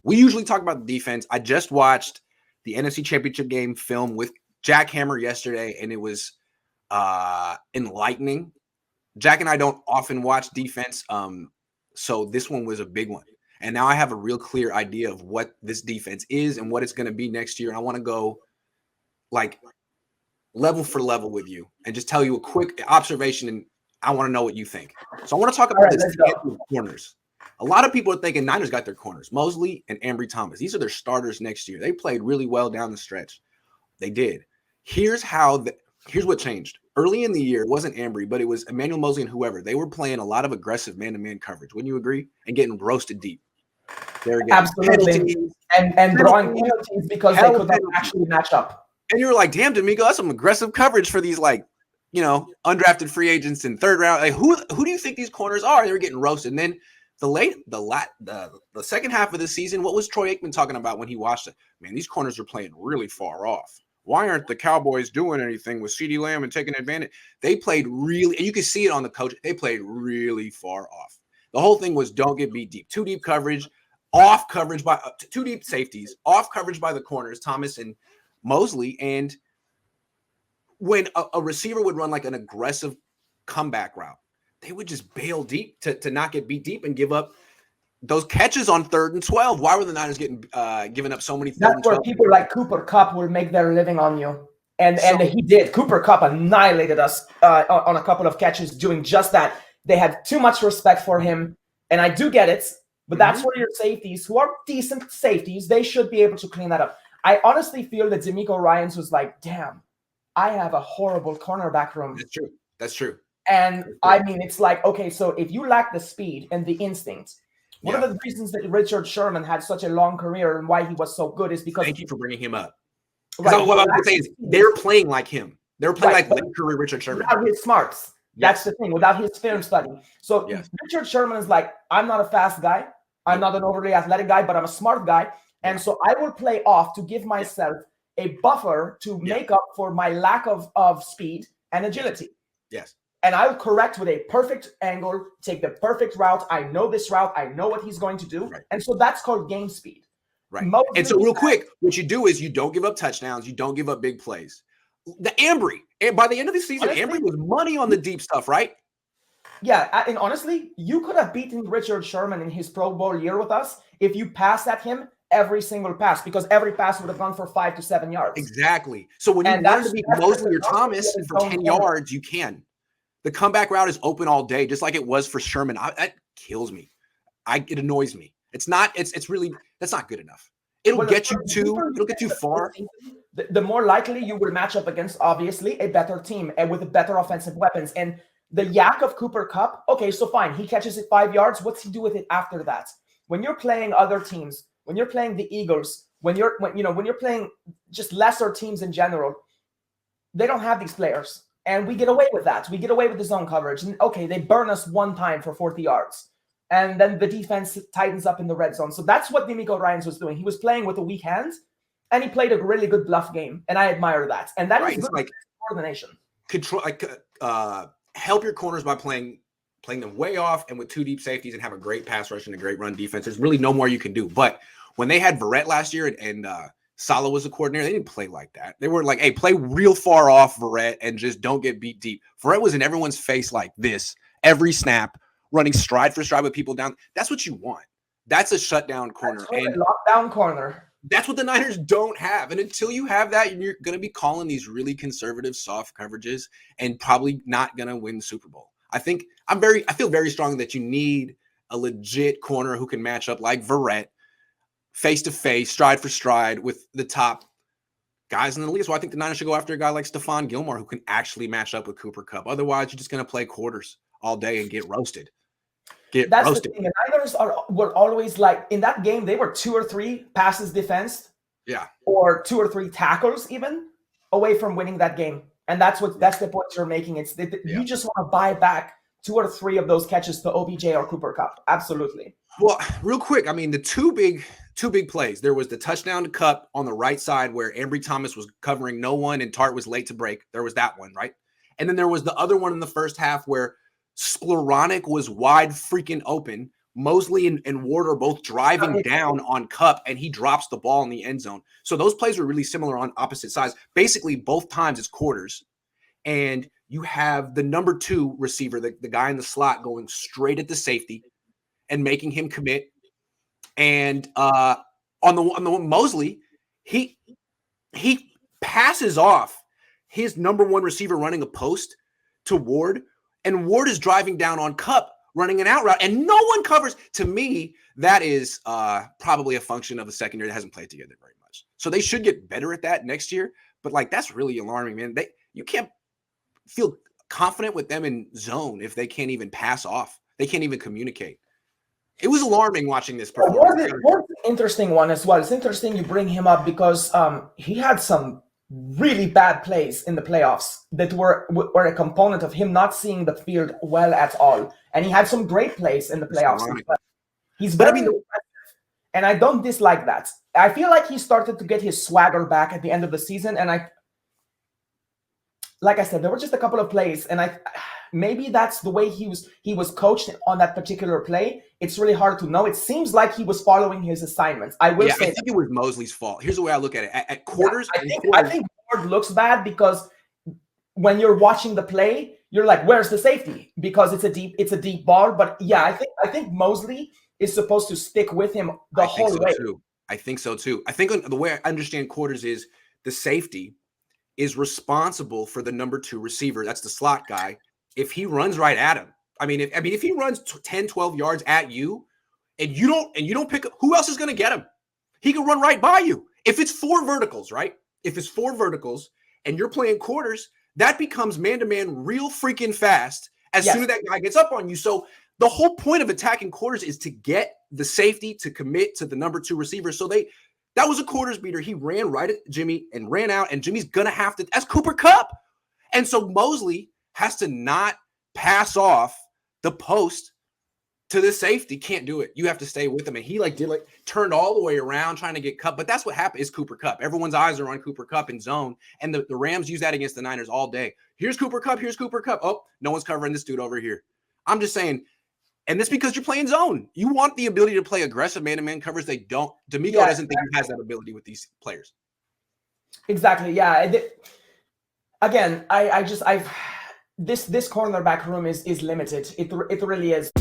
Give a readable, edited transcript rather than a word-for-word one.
We usually talk about the defense. I just watched the NFC Championship game film with Jack Hammer yesterday, and it was enlightening. Jack and I don't often watch defense, so this one was a big one. And now I have a real clear idea of what this defense is and what it's going to be next year. And I want to go like level for level with you and just tell you a quick observation, and I want to know what you think. So I want to talk about the corners. A lot of people are thinking Niners got their corners, Moseley and Ambry Thomas. These are their starters next year. They played really well down the stretch. They did. Here's what changed. Early in the year, it wasn't Ambry, but it was Emmanuel Moseley and whoever. They were playing a lot of aggressive man-to-man coverage. Wouldn't you agree? And getting roasted deep. There again. Absolutely. And drawing penalties because they could not actually match up. And you were like, damn, DeMeco, that's some aggressive coverage for these, like, you know, undrafted free agents in third round. Like, who do you think these corners are? They were getting roasted. And then the second half of the season, what was Troy Aikman talking about when he watched it? Man, these corners are playing really far off. Why aren't the Cowboys doing anything with CeeDee Lamb and taking advantage? They played really, and you can see it on the coach, they played really far off. The whole thing was don't get beat deep. Too deep coverage, off coverage by two deep safeties, off coverage by the corners, Thomas and Moseley. And when a receiver would run like an aggressive comeback route, they would just bail deep to not get beat deep and give up those catches on 3rd and 12. Why were the Niners giving up so many? That's where people like Cooper Kupp will make their living on you, and he did. Cooper Kupp annihilated us on a couple of catches doing just that. They had too much respect for him, and I do get it. But that's where your safeties, who are decent safeties, they should be able to clean that up. I honestly feel that DeMeco Ryans was like, "Damn, I have a horrible cornerback room." That's true. That's true. And I mean, it's like, okay, so if you lack the speed and the instinct. One of the reasons that Richard Sherman had such a long career and why he was so good is because— Thank you for bringing him up. Right. What I was saying is they're playing like him. They're playing like late career Richard Sherman. Without his smarts. That's the thing. Without his film study. So Richard Sherman is like, I'm not a fast guy. I'm not an overly athletic guy, but I'm a smart guy. And so I will play off to give myself a buffer to make up for my lack of speed and agility. Yes. And I'll correct with a perfect angle, take the perfect route. I know this route. I know what he's going to do. Right. And so that's called game speed. Right. And so real quick, what you do is you don't give up touchdowns. You don't give up big plays. The Ambry, and by the end of the season, Ambry was money on the deep stuff, right? Yeah. And honestly, you could have beaten Richard Sherman in his Pro Bowl year with us if you passed at him every single pass, because every pass would have gone for 5 to 7 yards. Exactly. So when you want to beat Moseley or Thomas for 10 yards, you can. The comeback route is open all day, just like it was for Sherman. That kills me. It annoys me. It's not. It's really. That's not good enough. It'll get you too far. The more likely you will match up against, obviously, a better team and with better offensive weapons. And the yak of Cooper Kupp. Okay, so fine, he catches it 5 yards. What's he do with it after that? When you're playing other teams, when you're playing the Eagles, when you're playing just lesser teams in general, they don't have these players. And we get away with that. We get away with the zone coverage. And okay, they burn us one time for 40 yards. And then the defense tightens up in the red zone. So that's what DeMeco Ryans was doing. He was playing with a weak hand, and he played a really good bluff game. And I admire that. And that is good coordination. Control, help your corners by playing them way off and with two deep safeties and have a great pass rush and a great run defense. There's really no more you can do. But when they had Verrett last year and Saleh was a coordinator, they didn't play like that. They were like, hey, play real far off Verrett and just don't get beat deep. Verrett was in everyone's face like this every snap, running stride for stride with people down. That's what you want. That's a shutdown corner. And lockdown corner. That's what the Niners don't have. And until you have that, you're going to be calling these really conservative soft coverages and probably not going to win the Super Bowl. I feel very strongly that you need a legit corner who can match up like Verrett, face-to-face, stride for stride with the top guys in the league. So I think the Niners should go after a guy like Stephon Gilmore who can actually match up with Cooper Kupp. Otherwise, you're just going to play quarters all day and get roasted. That's roasted. The thing. The Niners were always like, in that game, they were 2 or 3 passes defensed. Yeah. Or 2 or 3 tackles even away from winning that game. And that's the point you're making. It's you just want to buy back 2 or 3 of those catches to OBJ or Cooper Kupp. Absolutely. Well, real quick, I mean, the two big plays. There was the touchdown to Kupp on the right side where Ambry Thomas was covering no one and Tart was late to break. There was that one, right? And then there was the other one in the first half where Skowronek was wide freaking open, Moseley and Ward are both driving down on Kupp, and he drops the ball in the end zone. So those plays were really similar on opposite sides. Basically, both times it's quarters. And you have the number 2 receiver, the guy in the slot, going straight at the safety and making him commit. And on the Moseley, he passes off his number 1 receiver running a post to Ward, and Ward is driving down on Kupp, running an out route, and no one covers. To me, that is probably a function of a secondary that hasn't played together very much. So they should get better at that next year. But like, that's really alarming, man. You can't feel confident with them in zone if they can't even pass off. They can't even communicate. It was alarming watching this performance. Ward's an interesting one as well. It's interesting you bring him up because he had some really bad plays in the playoffs that were a component of him not seeing the field well at all. And he had some great plays in the playoffs. He's very aggressive, and I don't dislike that. I feel like he started to get his swagger back at the end of the season, and like I said, there were just a couple of plays, and maybe that's the way he was coached on that particular play. It's really hard to know. It seems like he was following his assignments. I think it was Moseley's fault. Here's the way I look at it. At quarters, I think Ward looks bad because when you're watching the play, you're like, "Where's the safety?" Because it's a deep ball. But yeah, I think Moseley is supposed to stick with him the whole way. I think so too. I think the way I understand quarters is the safety is responsible for the number 2 receiver. That's the slot guy. If he runs right at him, if he runs 10, 12 yards at you and you don't pick up, who else is going to get him? He can run right by you. If it's 4 verticals, right? If it's 4 verticals and you're playing quarters, that becomes man-to-man real freaking fast as soon as that guy gets up on you. So the whole point of attacking quarters is to get the safety to commit to the number 2 receiver. So that was a quarters beater. He ran right at Jimmy and ran out, and Jimmy's going to have to – that's Cooper Kupp. And so Moseley has to not pass off the post to the safety. Can't do it. You have to stay with him. And he turned all the way around trying to get Kupp. But that's what happened is Cooper Kupp. Everyone's eyes are on Cooper Kupp in zone. And the Rams use that against the Niners all day. Here's Cooper Kupp. Here's Cooper Kupp. Oh, no one's covering this dude over here. I'm just saying – and this because you're playing zone. You want the ability to play aggressive man-to-man coverage. They don't. DeMeco doesn't think he has that ability with these players. Exactly. Yeah. Again, this cornerback room is limited. It really is.